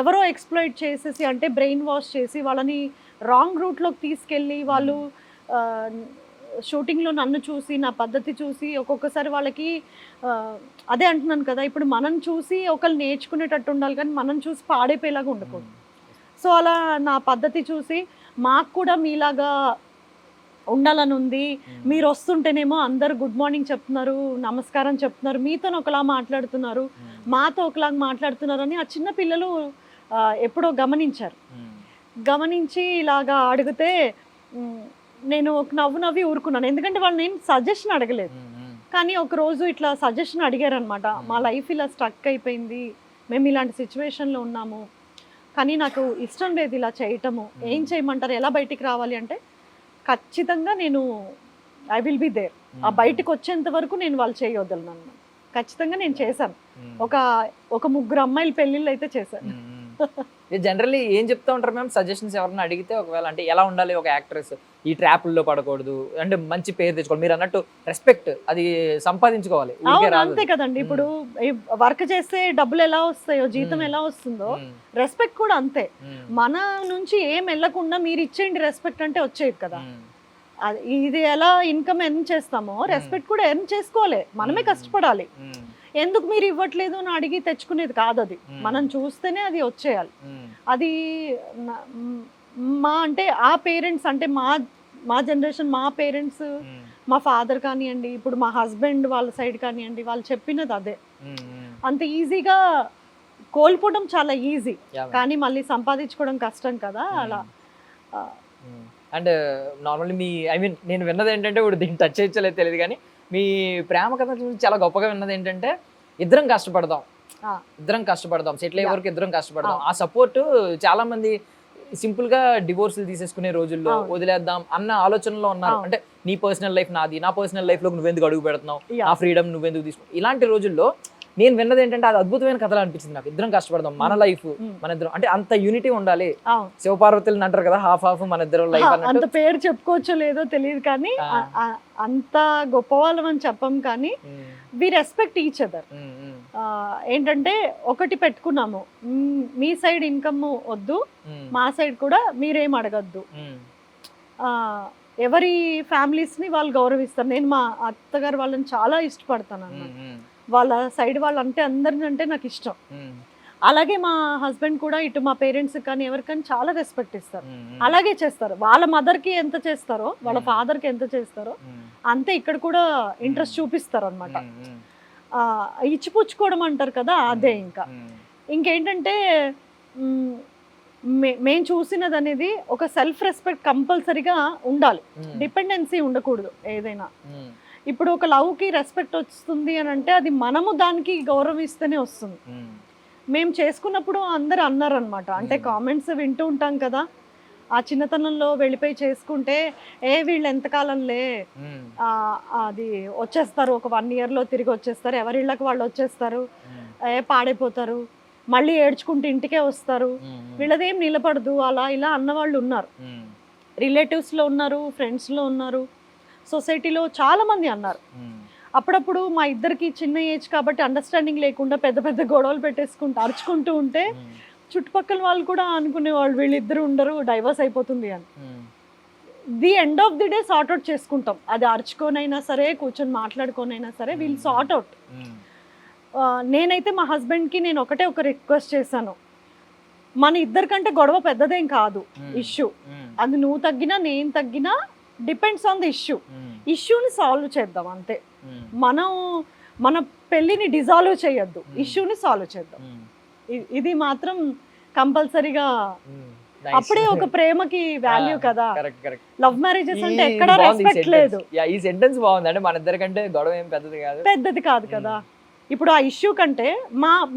ఎవరో ఎక్స్ప్లాయిట్ చేసేసి అంటే బ్రెయిన్ వాష్ చేసి వాళ్ళని రాంగ్ రూట్లోకి తీసుకెళ్ళి వాళ్ళు షూటింగ్లో నన్ను చూసి నా పద్ధతి చూసి ఒక్కొక్కసారి వాళ్ళకి అదే అంటున్నాను కదా, ఇప్పుడు మనం చూసి ఒకళ్ళు నేర్చుకునేటట్టు ఉండాలి కానీ మనం చూసి పాడైపోయేలాగా ఉండకూడదు. సో అలా నా పద్ధతి చూసి మాకు కూడా మీలాగా ఉండాలని ఉంది, మీరు వస్తుంటేనేమో అందరు గుడ్ మార్నింగ్ చెప్తున్నారు, నమస్కారం చెప్తున్నారు, మీతో ఒకలా మాట్లాడుతున్నారు, మాతో ఒకలాగా మాట్లాడుతున్నారు అని ఆ చిన్న పిల్లలు ఎప్పుడో గమనించి ఇలాగా అడిగితే నేను ఒక నవ్వి ఊరుకున్నాను. ఎందుకంటే వాళ్ళు నేను సజెషన్ అడగలేదు, కానీ ఒకరోజు ఇట్లా సజెషన్ అడిగారనమాట. మా లైఫ్ ఇలా స్టక్ అయిపోయింది, మేము ఇలాంటి సిచ్యువేషన్లో ఉన్నాము, కానీ నాకు ఇష్టం లేదు ఇలా చేయటము, ఏం చేయమంటారు, ఎలా బయటికి రావాలి అంటే ఖచ్చితంగా నేను ఐ విల్ బి దేర్. ఆ బయటకు వచ్చేంత వరకు నేను వాళ్ళు చేయొద్దలను, ఖచ్చితంగా నేను చేశాను. ఒక 3 అమ్మాయిల పెళ్ళిళ్ళు అయితే చేశాను. జనరల్లీ ఏం చెప్తా ఉంటారు మ్యామ్ సజెషన్స్ ఎవరైనా అడిగితే, ఒకవేళ అంటే ఎలా ఉండాలి ఒక యాక్ట్రెస్, ఈ ట్రాప్ల్లో పడకూడదు, అంటే మంచి పేరు తెచ్చుకోవాలి, మీరు అన్నట్టు రెస్పెక్ట్ అది సంపాదించుకోవాలి. అంతే కదండి, ఇప్పుడు వర్క్ చేస్తే డబ్బులు ఎలా వస్తాయో, జీతం ఎలా వస్తుందో రెస్పెక్ట్ కూడా అంతే. మన నుంచి ఏం వెళ్ళకుండా మీరు ఇచ్చేయండి రెస్పెక్ట్ అంటే వచ్చేది కదా. ఇది ఎలా ఇన్కమ్ ఎర్న్ చేస్తామో రెస్పెక్ట్ కూడా ఎర్న్ చేసుకోవాలి, మనమే కష్టపడాలి. ఎందుకు మీరు ఇవ్వట్లేదు అని అడిగి తెచ్చుకునేది కాదు, అది మనం చూస్తేనే అది వచ్చేయాలి. అది అంటే ఆ పేరెంట్స్ అంటే మా జనరేషన్, మా పేరెంట్స్, మా ఫాదర్ కానివ్వండి, ఇప్పుడు మా హస్బెండ్ వాళ్ళ సైడ్ కానివ్వండి, వాళ్ళు చెప్పినది అదే. అంత ఈజీగా కోల్పోవడం చాలా ఈజీ, కానీ మళ్ళీ సంపాదించుకోవడం కష్టం కదా. అలా అండ్ నార్మల్లీ నేను విన్నది ఏంటంటే, ఇప్పుడు దీన్ని టచ్ చేయలేదు తెలియదు కానీ, మీ ప్రేమ కథ చూసి చాలా గొప్పగా విన్నది ఏంటంటే, ఇద్దరం కష్టపడదాం, సెటిల్ అయ్యే వరకు ఇద్దరం కష్టపడదాం. ఆ సపోర్ట్ చాలా మంది సింపుల్ గా డివోర్స్లు తీసేసుకునే రోజుల్లో వదిలేద్దాం అన్న ఆలోచనలో ఉన్నారు. అంటే నీ పర్సనల్ లైఫ్ నాది, నా పర్సనల్ లైఫ్ లో నువ్వెందుకు అడుగు పెడుతున్నావు, ఆ ఫ్రీడమ్ నువ్వెందుకు తీసుకున్నావు, ఇలాంటి రోజుల్లో నేను విన్నది ఏంటంటే అది అద్భుతమైన కథలు అనిపించింది నాకు. ఇద్దరం కష్టపడదాం, మన లైఫ్ మన ఇద్దరం, అంటే అంత యూనిటీ ఉండాలి. శివపార్వతులు అంటారు కదా, హాఫ్ మన ఇద్దరం లైఫ్. అంత పేరు చెప్పుకోవచ్చో లేదో తెలియదు కానీ, అంత గొప్ప వాళ్ళమని చెప్పం కానీ వి రెస్పెక్ట్ ఈచ్ అదర్. ఏంటంటే ఒకటి పెట్టుకున్నాము, మీ సైడ్ ఇన్కమ్ వద్దు, మా సైడ్ కూడా మీరేం అడగద్దు, ఎవరి ఫ్యామిలీస్ ని వాళ్ళు గౌరవిస్తారు. నేను మా అత్తగారు వాళ్ళని చాలా ఇష్టపడతాను అన్నమాట, వాళ్ళ సైడ్ వాళ్ళు అంటే అందరిని అంటే నాకు ఇష్టం. అలాగే మా హస్బెండ్ కూడా ఇటు మా పేరెంట్స్ కానీ ఎవరికైనా చాలా రెస్పెక్ట్ ఇస్తారు, అలాగే చేస్తారు. వాళ్ళ మదర్కి ఎంత చేస్తారో, వాళ్ళ ఫాదర్కి ఎంత చేస్తారో అంతే ఇక్కడ కూడా ఇంట్రెస్ట్ చూపిస్తారు అనమాట. ఇచ్చిపుచ్చుకోవడం అంటారు కదా, అదే. ఇంకేంటంటే మేము చూసినది అనేది ఒక సెల్ఫ్ రెస్పెక్ట్ కంపల్సరీగా ఉండాలి, డిపెండెన్సీ ఉండకూడదు ఏదైనా. ఇప్పుడు ఒక లవ్కి రెస్పెక్ట్ వస్తుంది అని అంటే అది మనము దానికి గౌరవం ఇస్తేనే వస్తుంది. మేము చేసుకున్నప్పుడు అందరు అన్నారనమాట, అంటే కామెంట్స్ వింటూ ఉంటాం కదా, ఆ చిన్నతనంలో వెళ్ళిపోయి చేసుకుంటే వీళ్ళు ఎంతకాలంలే అది వచ్చేస్తారు, ఒక 1 yearలో తిరిగి వచ్చేస్తారు, ఎవరిళ్ళకి వాళ్ళు వచ్చేస్తారు, పాడైపోతారు, మళ్ళీ ఏడ్చుకుంటూ ఇంటికే వస్తారు, వీళ్ళదేం నిలబడదు, అలా ఇలా అన్నవాళ్ళు ఉన్నారు. రిలేటివ్స్లో ఉన్నారు, ఫ్రెండ్స్లో ఉన్నారు, సొసైటీలో చాలా మంది అన్నారు. అప్పుడప్పుడు మా ఇద్దరికి చిన్న ఏజ్ కాబట్టి అండర్స్టాండింగ్ లేకుండా పెద్ద పెద్ద గొడవలు పెట్టేసుకుంటూ అరుచుకుంటూ ఉంటే చుట్టుపక్కల వాళ్ళు కూడా అనుకునేవాళ్ళు వీళ్ళిద్దరు ఉండరు, డైవర్స్ అయిపోతుంది అని. The end of the day sort out చేసుకుంటాం, అది అరుచుకోనైనా సరే కూర్చొని మాట్లాడుకోనైనా సరే వీళ్ళు సార్ట్ అవుట్. నేనైతే మా హస్బెండ్కి నేను ఒక రిక్వెస్ట్ చేశాను, మన ఇద్దరికంటే గొడవ పెద్దదేం కాదు ఇష్యూ, అది నువ్వు తగ్గినా నేను తగ్గినా డిపెండ్స్ ఆన్ ద ఇష్యూని సాల్వ్ చేద్దాం అంతే. మనం మన పెళ్ళిని డిజాల్వ్ చేయొద్దు, ఇష్యూని సాల్వ్ చేద్దాం. ఇది మాత్రం కంపల్సరీగా. అప్పుడే ఒక ప్రేమకి వాల్యూ కదా. లవ్ మ్యారేజెస్ అంటే ఎక్కడ రెస్పెక్ట్ లేదు. ఈ సెంటెన్స్ బాగుంది. అంటే మన ఇద్దరి కంటే గొడవ ఏం పెద్దది కాదు కదా. ఇప్పుడు ఆ ఇష్యూ కంటే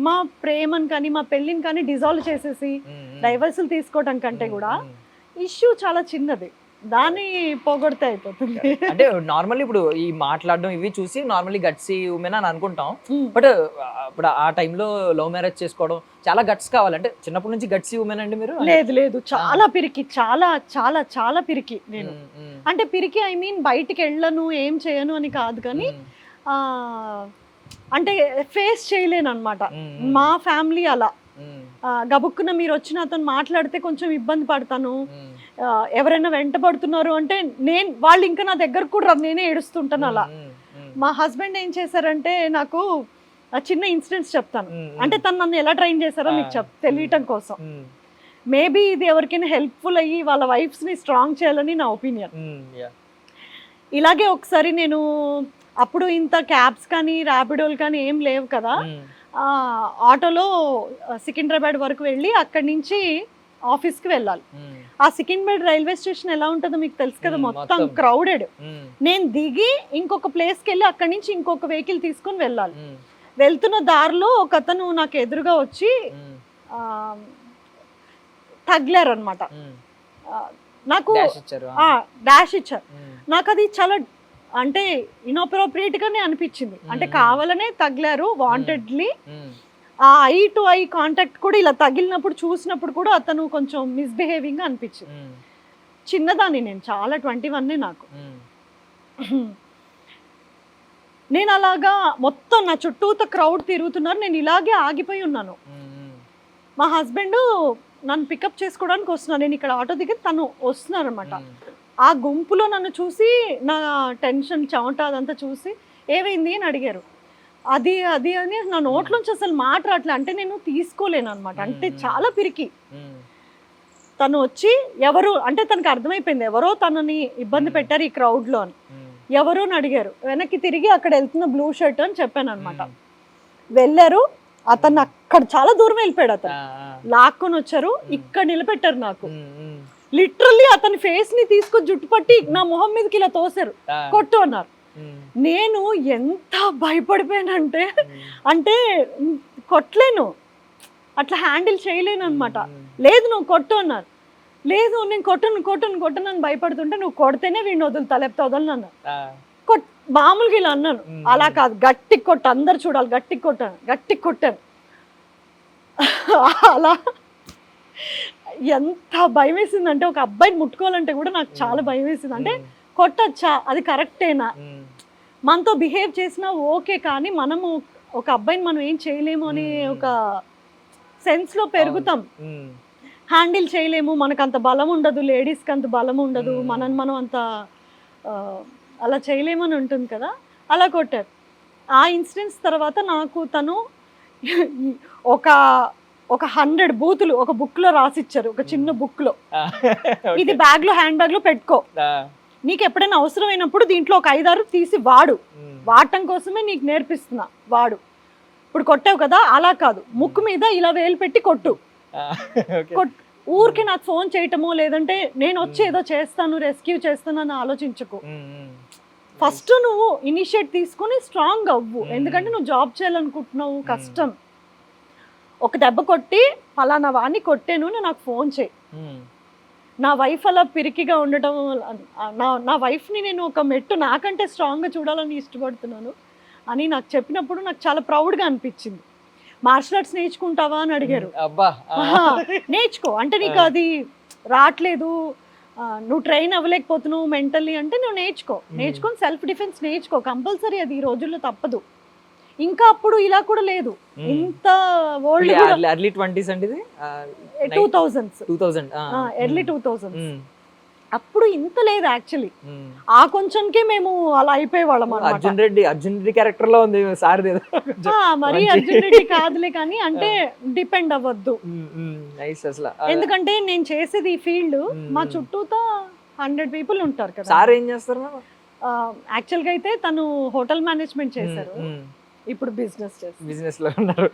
మా ప్రేమని కానీ మా పెళ్ళిని కానీ డిజాల్వ్ చేసేసి డైవర్సులు తీసుకోవడం కంటే కూడా ఇష్యూ చాలా చిన్నది, దాన్ని పోగొడితే అయిపోతుంది. అంటే నార్మల్లీ ఇప్పుడు ఈ మాట్లాడడం ఇవి చూసి నార్మల్లీ గట్సీ ఉమెన్ అని అనుకుంటాం. బట్ ఇప్పుడు ఆ టైంలో లవ్ మ్యారేజ్ చేసుకోవడం చాలా గట్స్ కావాలి. అంటే చిన్నప్పటి నుంచి గట్సీ ఉమెన్ అండి మీరు? లేదు, చాలా పిరికి, చాలా చాలా చాలా పిరికి నేను. అంటే పిరికి ఐ మీన్ బయటికి వెళ్ళను, ఏం చేయను అని కాదు, కానీ అంటే ఫేస్ చేయలేను అనమాట. మా ఫ్యామిలీ అలా గబుక్కున మీరు వచ్చి నాతో మాట్లాడితే కొంచెం ఇబ్బంది పడతాను. ఎవరైనా వెంట పడుతున్నారు అంటే వాళ్ళు ఇంకా నా దగ్గర కూడా రాదు, నేనే ఏడుస్తుంటాను అలా. మా హస్బెండ్ ఏం చేశారంటే, నాకు చిన్న ఇన్సిడెంట్స్ చెప్తాను. అంటే తను నన్ను ఎలా ట్రైన్ చేశారో మీకు తెలియటం కోసం. మేబీ ఇది ఎవరికైనా హెల్ప్ఫుల్ అయ్యి వాళ్ళ వైఫ్స్ని స్ట్రాంగ్ చేయాలని నా ఒపీనియన్. ఇలాగే ఒకసారి నేను అప్పుడు ఇంత క్యాబ్స్ కానీ ర్యాపిడోలు కానీ ఏం లేవు కదా, ఆటోలో సికింద్రాబాద్ వరకు వెళ్ళి అక్కడి నుంచి ఆఫీస్కి వెళ్ళాలి. ఆ సికింద్రాబాద్ రైల్వే స్టేషన్ ఎలా ఉంటుందో మీకు తెలుసు కదా, మొత్తం క్రౌడెడ్. నేను దిగి ఇంకొక ప్లేస్కి వెళ్ళి అక్కడి నుంచి ఇంకొక వెహికల్ తీసుకొని వెళ్ళాలి. వెళ్తున్న దారిలో ఒక అతను నాకు ఎదురుగా వచ్చి తగిలారు అనమాట. నాకు డాష్ ఇచ్చారు. నాకు అది చాలా అంటే ఇన్అప్రోప్రియేట్ గానే అనిపించింది. అంటే కావాలనే తగిలారు, వాంటెడ్లీ. ఆ ఐ టు ఐ కాంటాక్ట్ కూడా ఇలా తగిలినప్పుడు చూసినప్పుడు కూడా అతను కొంచెం మిస్బిహేవింగ్ అనిపించింది. చిన్నదాన్ని నేను, చాలా 21 నాకు. నేను అలాగా మొత్తం నా చుట్టూతో క్రౌడ్ తిరుగుతున్నారు, నేను ఇలాగే ఆగిపోయి ఉన్నాను. మా హస్బెండ్ నన్ను పికప్ చేసుకోవడానికి వస్తున్నాను, నేను ఇక్కడ ఆటో దిగి తను వస్తున్నారు అనమాట. ఆ గుంపులో నన్ను చూసి నా టెన్షన్ చెమట అదంతా చూసి ఏమైంది అని అడిగారు. అది అది అని నా నోట్లోంచి అసలు మాట రావట్లే. అంటే నేను తీసుకోలేను అనమాట, అంటే చాలా పిరికి. తను వచ్చి ఎవరు అంటే తనకు అర్థమైపోయింది ఎవరో తనని ఇబ్బంది పెట్టారు ఈ క్రౌడ్లో అని. ఎవరు అని అడిగారు. వెనక్కి తిరిగి అక్కడ వెళ్తున్న బ్లూ షర్ట్ అని చెప్పాను అనమాట. వెళ్ళారు, అతను అక్కడ చాలా దూరం వెళ్ళిపోయాడు. అతను లాక్కొని వచ్చారు, ఇక్కడ నిలబెట్టారు. నాకు లిటరల్లీ అతని ఫేస్ ని తీసుకొని జుట్టు పట్టి నా మొహం మీదకి ఇలా తోసారు, కొట్టు అన్నారు. నేను ఎంత భయపడిపోయానంటే, అంటే కొట్టలేను, అట్లా హ్యాండిల్ చేయలేను అనమాట. లేదు నువ్వు కొట్టు అన్నారు. లేదు నేను కొట్టను అని భయపడుతుంటే, నువ్వు కొడితేనే వీడిని వదులుతా లేకపోతే వదలను అన్నారు. మామూలుగా ఇలా అన్నాను. అలా కాదు, గట్టికి కొట్టు, అందరు చూడాలి, గట్టికి కొట్టాను. అలా ఎంత భయం వేసిందంటే, ఒక అబ్బాయిని ముట్టుకోవాలంటే కూడా నాకు చాలా భయం వేసింది. అంటే కొట్టచ్చా, అది కరెక్టేనా, మనతో బిహేవ్ చేసినా ఓకే, కానీ మనము ఒక అబ్బాయిని మనం ఏం చేయలేము అని ఒక సెన్స్లో పెరుగుతాం. హ్యాండిల్ చేయలేము, మనకు అంత బలం ఉండదు, లేడీస్కి అంత బలం ఉండదు, మనం అంత అలా చేయలేమని ఉంటుంది కదా. అలా కొట్టారు. ఆ ఇన్సిడెంట్స్ తర్వాత నాకు తను ఒక 100 బూతులు ఒక బుక్లో రాసిచ్చారు, ఒక చిన్న బుక్లో. ఇది బ్యాగ్లో, హ్యాండ్ బ్యాగ్లో పెట్టుకో, నీకు ఎప్పుడైనా అవసరమైనప్పుడు దీంట్లో ఒక 5-6 తీసి వాడటం కోసమే నీకు నేర్పిస్తున్నా, వాడు. ఇప్పుడు కొట్టావు కదా, అలా కాదు, ముక్కు మీద ఇలా వేలు పెట్టి కొట్టు. ఊరికి నాకు ఫోన్ చేయటమో లేదంటే నేను వచ్చి ఏదో చేస్తాను, రెస్క్యూ చేస్తాను అని ఆలోచించకు. ఫస్ట్ నువ్వు ఇనిషియేట్ తీసుకుని స్ట్రాంగ్ అవ్వు. ఎందుకంటే నువ్వు జాబ్ చేయాలనుకుంటున్నావు, కష్టం. ఒక దెబ్బ కొట్టి ఫలానా వాడిని కొట్టాను నాకు ఫోన్ చేయి. నా వైఫ్ అలా పిరికిగా ఉండటం, నా వైఫ్ని నేను ఒక మెట్టు నాకంటే స్ట్రాంగ్గా చూడాలని ఇష్టపడుతున్నాను అని నాకు చెప్పినప్పుడు నాకు చాలా ప్రౌడ్గా అనిపించింది. మార్షల్ ఆర్ట్స్ నేర్చుకుంటావా అని అడిగారు. నేర్చుకో అంటే నీకు అది రావట్లేదు, నువ్వు ట్రైన్ అవ్వలేకపోతున్నావు మెంటల్లీ అంటే నువ్వు నేర్చుకొని సెల్ఫ్ డిఫెన్స్ నేర్చుకో, కంపల్సరీ, అది ఈ రోజుల్లో తప్పదు. ఇంకా అప్పుడు ఇలా కూడా లేదు, ఇంత వరల్డ్ ఎర్లీ 20s అంటే 2000 ఎర్లీ 2000 అప్పుడు ఇంత లేదు యాక్చువల్లీ. ఆ కొంచెంకే మేము అలా అయిపోయేవాళ్ళం అన్నమాట. అర్జున్ రెడ్డి క్యారెక్టర్ లో ఉంది సార్. మరి అర్జున్ రెడ్డి కాదులే, కానీ అంటే డిపెండ్ అవ్వద్దు. ఎందుకంటే నేను చేసేది ఈ ఫీల్డ్, మా చుట్టూతో 100 పీపుల్ ఉంటారు కదా. సార్ ఏం చేస్తారు మ్యామ్? యాక్చువల్గా అయితే తను హోటల్ మేనేజ్మెంట్ చేశారు, ఇప్పుడు బిజినెస్ చేస్తారు. బిజినెస్ లో ఉన్నారు.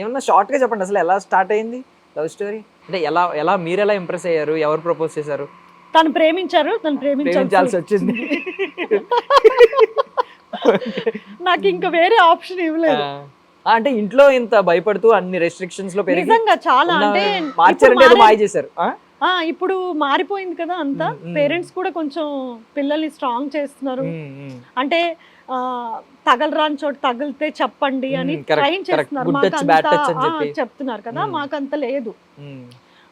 ఏమన్నా షార్ట్ గా చెప్పండి, అసలు ఎలా స్టార్ట్ అయింది లవ్ స్టోరీ? అంటే ఎలా మీరు ఎలా ఇంప్రెస్ అయ్యారు, ఎవరు ప్రపోజ్ చేశారు? తను ప్రేమించారు, తను ప్రేమించాల్సి వచ్చింది. నాకు ఇంకా వేరే ఆప్షన్ ఇవ్వలేదు. అంటే ఇంట్లో ఇంత భయపడుతూ అన్ని రెస్ట్రిక్షన్స్ లో పెరిగి నిజంగా చాలా అంటే మార్చారంటే ఏదో మాయ చేశారు. ఇప్పుడు మారిపోయింది కదా అంతా. పేరెంట్స్ కూడా కొంచెం పిల్లల్ని స్ట్రాంగ్ చేస్తున్నారు. అంటే తగలరాని చోట తగిలితే చెప్పండి అని ట్రైన్ చేస్తున్నారు. చెప్తున్నారు కదా, మాకంత లేదు.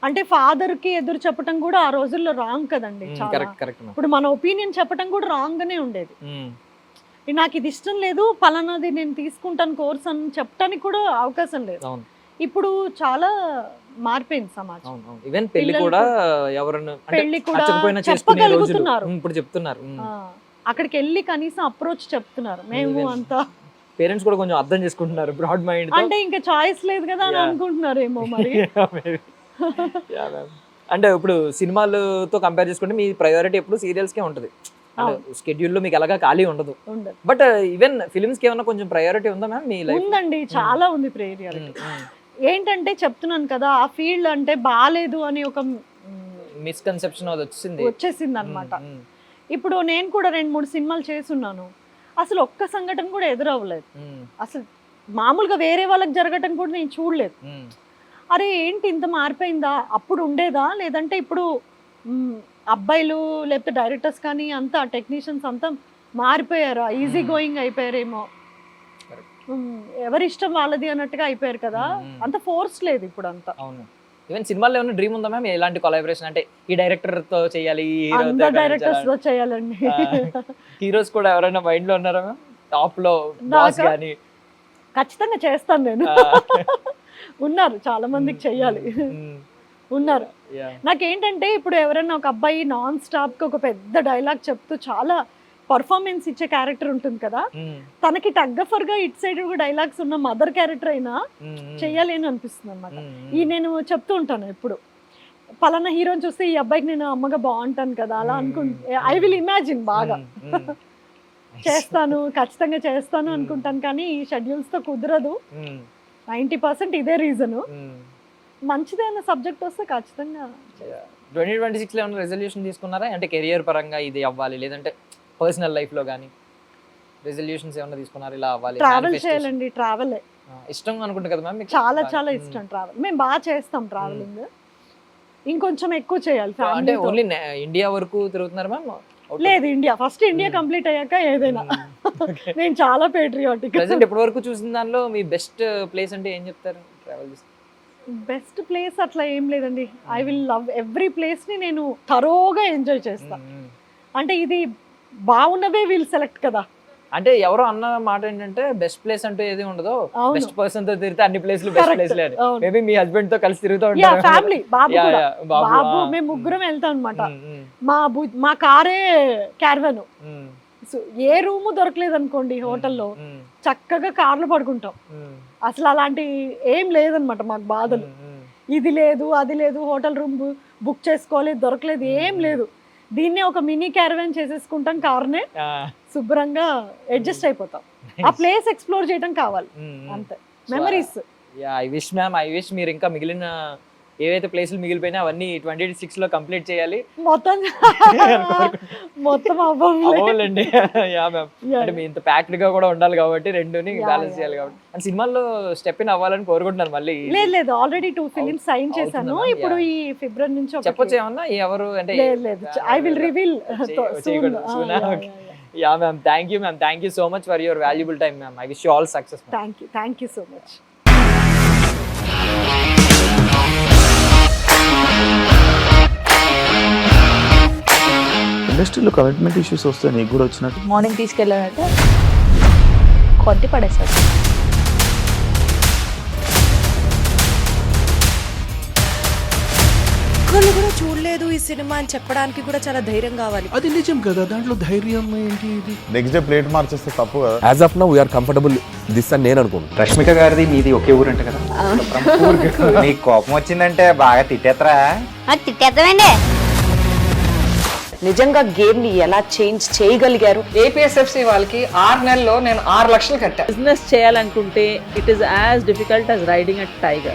అంటే ఫాదర్ కి ఎదురు చెప్పడం కూడా ఆ రోజుల్లో రాంగ్ కదండి చాలా. ఇప్పుడు మన ఒపీనియన్ చెప్పడం కూడా రాంగ్ గానే ఉండేది. నాకు ఇది ఇష్టం లేదు, పలానాది నేను తీసుకుంటాను కోర్స్ అని చెప్పడానికి కూడా అవకాశం లేదు. ఇప్పుడు చాలా మారిపోయింది సమాజం. ఈవెన్ పెళ్లి కూడా ఎవరన్నా పెళ్లి కూడా చెప్పగలుగుతున్నారు. ఇప్పుడు చెప్తున్నారు, అక్కడికి వెళ్ళి కనీసం అప్రోచ్ చెప్తున్నారు. మేము అంతా పేరెంట్స్ కూడా కొంచెం అర్థం చేసుకుంటున్నారు, బ్రాడ్ మైండ్. అంటే ఇంకా చాయిస్ లేదు కదా అని అనుకుంటున్నారేమో మరి. అంటే ఇప్పుడు సినిమాలతో కంపేర్ చేసుకుంటే మీ ప్రయారిటీ ఎప్పుడు సీరియల్స్ కే ఉంటది. షెడ్యూల్ లో మీకు ఎలాగా ఖాళీ ఉండదు. బట్ ఈవెన్ ఫిల్మ్స్ కి ఏమన్నా కొంచెం ప్రయారిటీ ఉందా మ్యామ్ మీ లైఫ్? ఉందండి, చాలా ఉంది ప్రయారిటీ. ఏంటంటే చెప్తున్నాను కదా, ఆ ఫీల్డ్ అంటే బాలేదు అని ఒక మిస్కన్సెప్షన్ వచ్చేసింది అనమాట. ఇప్పుడు నేను కూడా 2-3 సినిమాలు చేసున్నాను, అసలు ఒక్క సంఘటన కూడా ఎదురవ్వలేదు. అసలు మామూలుగా వేరే వాళ్ళకి జరగటం కూడా నేను చూడలేదు. అరే ఏంటి ఇంత మారిపోయిందా, అప్పుడు ఉండేదా, లేదంటే ఇప్పుడు అబ్బాయిలు లేకపోతే డైరెక్టర్స్ కానీ అంతా టెక్నీషియన్స్ అంతా మారిపోయారా, ఈజీ గోయింగ్ అయిపోయారేమో, ఎవరి ఇష్టం వాళ్ళది అన్నట్టుగా అయిపోయారు కదా, అంత ఫోర్స్ లేదు ఇప్పుడు అంతా. ఈవెన్ సినిమాలో ఏమైనా డ్రీమ్ ఉందా మ్యామ్ ఎలాంటి కొలాబరేషన్? అంటే ఈ డైరెక్టర్ తో చేయాలి, డైరెక్టర్స్ తో చేయాలండి. హీరోస్ కూడా ఎవరైనా మైండ్ లో ఉన్నారా మ్యామ్? టాప్ లో బాస్ గాని? ఖచ్చితంగా చేస్తాను నేను. ఉన్నారు, చాలా మందికి చెయ్యాలి ఉన్నారు. నాకేంటంటే ఇప్పుడు ఎవరైనా ఒక అబ్బాయి నాన్ స్టాప్ కి ఒక పెద్ద డైలాగ్ చెప్తూ చాలా పర్ఫార్మెన్స్ ఇచ్చే క్యారెక్టర్ ఉంటుంది కదా, తనకి టగ్గఫర్ గా ఇట్ సైడ్ డైలాగ్స్ ఉన్న మదర్ క్యారెక్టర్ అయినా చెయ్యాలి అని అనిపిస్తుంది అనమాట. ఈ నేను చెప్తూ ఉంటాను ఎప్పుడు, పలానా హీరోని చూస్తే ఈ అబ్బాయికి నేను అమ్మగా బాగుంటాను కదా అలా అనుకుంటే ఐ విల్ ఇమాజిన్ బాగా చేస్తాను, ఖచ్చితంగా చేస్తాను అనుకుంటాను. కానీ ఈ షెడ్యూల్స్ తో కుదరదు. 90% ఇదే రీజను. మంచిదైన సబ్జెక్ట్ వస్తే ఖచ్చితంగా. 2026 లో ఏమైనా రెజల్యూషన్ తీసుకున్నారా? అంటే కెరియర్ పరంగా ఇది అవ్వాలి, లేదంటే పర్సనల్ లైఫ్ లో గానీ రెజల్యూషన్స్ ఏమైనా తీసుకున్నారా? ఇలా అవ్వాలి, ట్రావెల్ చేయాలండి. ట్రావెల్ ఇష్టం అనుకుంటా కదా మ్యామ్? చాలా చాలా ఇష్టం ట్రావెల్. మేము బాగా చేస్తాం ట్రావెలింగ్, ఇంకొంచెం ఎక్కువ చేయాలి. అంటే ఓన్లీ ఇండియా వరకు తిరుగుతున్నారు మ్యామ్? లేదు, ఇండియా ఫస్ట్. ఇండియా కంప్లీట్ అయ్యాక ఏదైనా. నేను చాలా పేట్రియాటిక్. ప్రెజెంట్ ఇప్పటి వరకు చూసిన దానిలో మీ బెస్ట్ ప్లేస్ అంటే ఏం చెప్తారు? ట్రావెల్ బెస్ట్ ప్లేస్ అట్లా ఏం లేదండి. I will love every place ని నేను థరోగా ఎంజాయ్ చేస్తా. అంటే ఇది బాగున్నవే వీల్ సెలెక్ట్ కదా. అంటే ఎవరో అన్న మాట ఏంటంటే బెస్ట్ ప్లేస్ అంటూ ఏది ఉండదు, బెస్ట్ పర్సన్ తో తిరిగితే అన్ని ప్లేస్లు బెస్ట్ ప్లేస్లే అని. మేబీ మీ హస్బెండ్ తో కలిసి తిరుగుతూ ఉంటారు. ఫ్యామిలీ బాబు మేము ముగ్గురం వెళ్తాం అనమాట. మా కారే క్యారవాన్. ఏ రూమ్ దొరకలేదు అనుకోండి హోటల్లో, చక్కగా కార్లో పడుకుంటాం. అసలు అలాంటి ఏం లేదనమాట మాకు బాధలు. ఇది లేదు అది లేదు, హోటల్ రూమ్ బుక్ చేసుకోలేదు, దొరకలేదు, ఏం లేదు. దీన్నే ఒక మినీ క్యారవాన్ చేసేసుకుంటాం, కార్నే శుభ్రంగా అడ్జస్ట్ అయిపోతాం. ఆ ప్లేస్ ఎక్స్ప్లోర్ చేయడం కావాలి అంతే, memories. I wish ma'am, I wish మీరు ఇంకా మిగిలిన ఏవైతే ప్లేసులు మిగిలిపోయినా అవన్నీ 2026 లో కంప్లీట్ చేయాలి. మొత్తం అవ్వాలండి. యా మ్యామ్, అంటే మీ ఇంత ప్యాక్డ్ గా కూడా ఉండాలి కాబట్టి రెండుని బ్యాలెన్స్ చేయాలి కాబట్టి. అండ్ సినిమాల్లో స్టెప్ ఇన్ అవ్వాలని కోరుకుంటున్నాను. మళ్ళీ లేదు, ఆల్రెడీ 2 ఫిలిమ్స్ సైన్ చేశాను. ఇప్పుడు ఈ ఫిబ్రవరి నుంచి చెప్పొచ్చు ఏమన్నా ఎవరు అంటే? లేదు, I will reveal soon. Yeah ma'am, thank you ma'am, thank you so much for your valuable time ma'am. I wish you all success. Thank you so much. ఇండస్ట్రీలో కమిట్మెంట్ ఇష్యూస్ వస్తే నీకు కూడా వచ్చినట్టు? మార్నింగ్ తీసుకెళ్ళాలంటే కొట్టి పడేస్తాడు. ఒక్కళ్ళు కూడా చూడలేదు ఈ సినిమా అని చెప్పడానికి కూడా చాలా ధైర్యం కావాలి. అది నిజం కదా, దాంట్లో ధైర్యం ఏంటి? ఇది నెక్స్ట్ డే ప్లేట్ మార్చేస్తే తప్పు కదా. As of now we are comfortable this అని నేను అనుకుంటున్నాను. రష్మిక గారిది మీది ఒకే ఊరు అంట కదా? నీకు కోపం వచ్చిందంటే బాగా తిట్టేత్తరా? తిట్టేద్దామండి. నిజంగా గేమ్ ని ఎలా చేంజ్ చేయగలిగారు? ఏపీఎస్ఎఫ్సి వాళ్ళకి 6 నెలల్లో నేను 6 లక్షలు కట్టా. బిజినెస్ చేయాలనుకుంటే it is as difficult as riding a tiger.